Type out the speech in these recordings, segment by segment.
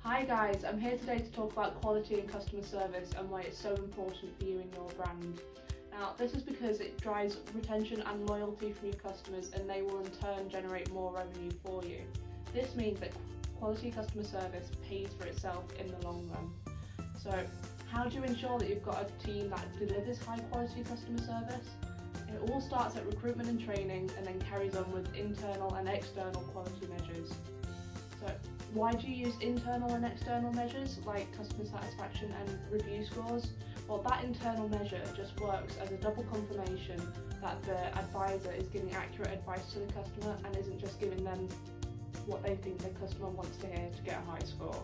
Hi guys, I'm here today to talk about quality and customer service and why it's so important for you and your brand. Now, this is because it drives retention and loyalty from your customers, and they will in turn generate more revenue for you. This means that quality customer service pays for itself in the long run. So, how do you ensure that you've got a team that delivers high quality customer service? It all starts at recruitment and training and then carries on with internal and external quality measures. So, why do you use internal and external measures like customer satisfaction and review scores? Well, that internal measure just works as a double confirmation that the advisor is giving accurate advice to the customer and isn't just giving them what they think the customer wants to hear to get a high score.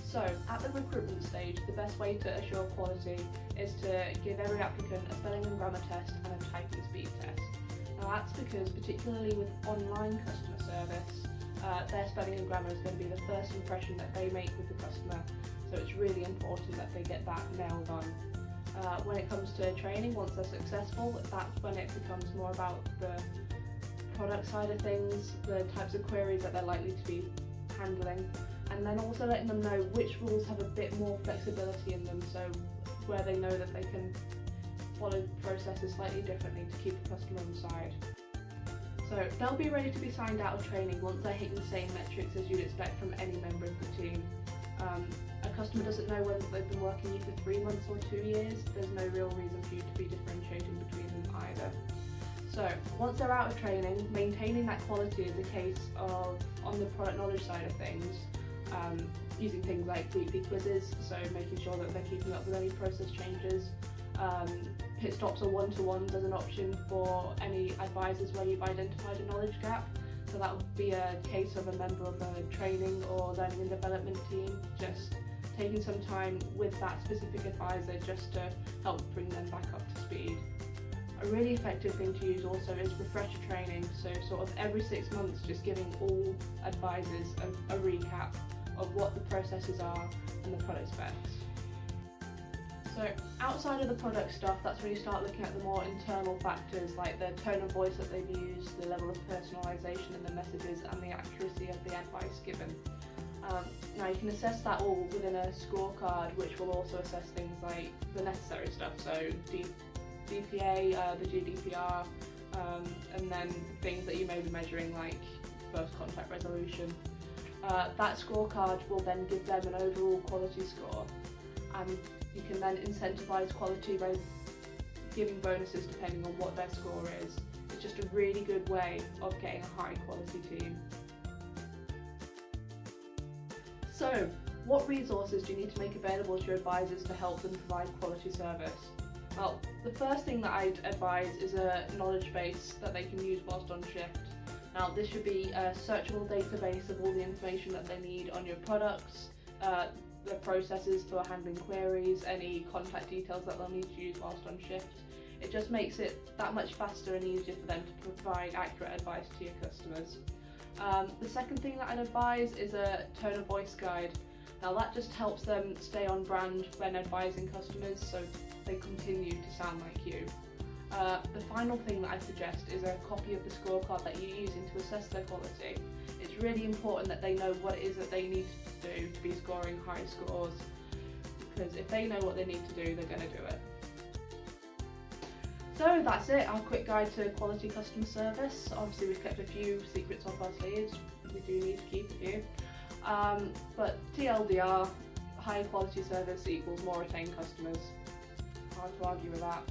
So, at the recruitment stage, the best way to assure quality is to give every applicant a spelling and grammar test and a typing speed test. Now that's because, particularly with online customer service, their spelling and grammar is going to be the first impression that they make with the customer, so it's really important that they get that nailed on. When it comes to training, once they're successful, that's when it becomes more about the product side of things, the types of queries that they're likely to be handling, and then also letting them know which rules have a bit more flexibility in them, so where they know that they can follow processes slightly differently to keep the customer on side. So they'll be ready to be signed out of training once they're hitting the same metrics as you'd expect from any member of the team. A customer doesn't know whether they've been working with you for 3 months or 2 years. There's no real reason for you to be differentiating between them either. So once they're out of training, maintaining that quality is a case of, on the product knowledge side of things, using things like weekly quizzes, so making sure that they're keeping up with any process changes. Pit stops or one-to-ones as an option for any advisors where you've identified a knowledge gap. So that would be a case of a member of a training or learning and development team just taking some time with that specific advisor just to help bring them back up to speed. A really effective thing to use also is refresher training, so sort of every 6 months just giving all advisors a recap of what the processes are and the product specs. So outside of the product stuff, that's when you start looking at the more internal factors like the tone of voice that they've used, the level of personalisation in the messages, and the accuracy of the advice given. Now you can assess that all within a scorecard, which will also assess things like the necessary stuff, so DPA, the GDPR, and then things that you may be measuring like first contact resolution. That scorecard will then give them an overall quality score, and you can then incentivise quality by giving bonuses depending on what their score is. It's just a really good way of getting a high quality team. So, what resources do you need to make available to your advisors to help them provide quality service? Well, the first thing that I'd advise is a knowledge base that they can use whilst on shift. Now, this should be a searchable database of all the information that they need on your products, the processes for handling queries, any contact details that they'll need to use whilst on shift. It just makes it that much faster and easier for them to provide accurate advice to your customers. The second thing that I'd advise is a tone of voice guide. Now that just helps them stay on brand when advising customers, so they continue to sound like you. The final thing that I suggest is a copy of the scorecard that you're using to assess their quality. It's really important that they know what it is that they need to do to be scoring high scores, because if they know what they need to do, they're going to do it. So that's it, our quick guide to quality customer service. Obviously we've kept a few secrets up our sleeves, we do need to keep a few. But TLDR, high quality service equals more retained customers. Hard to argue with that.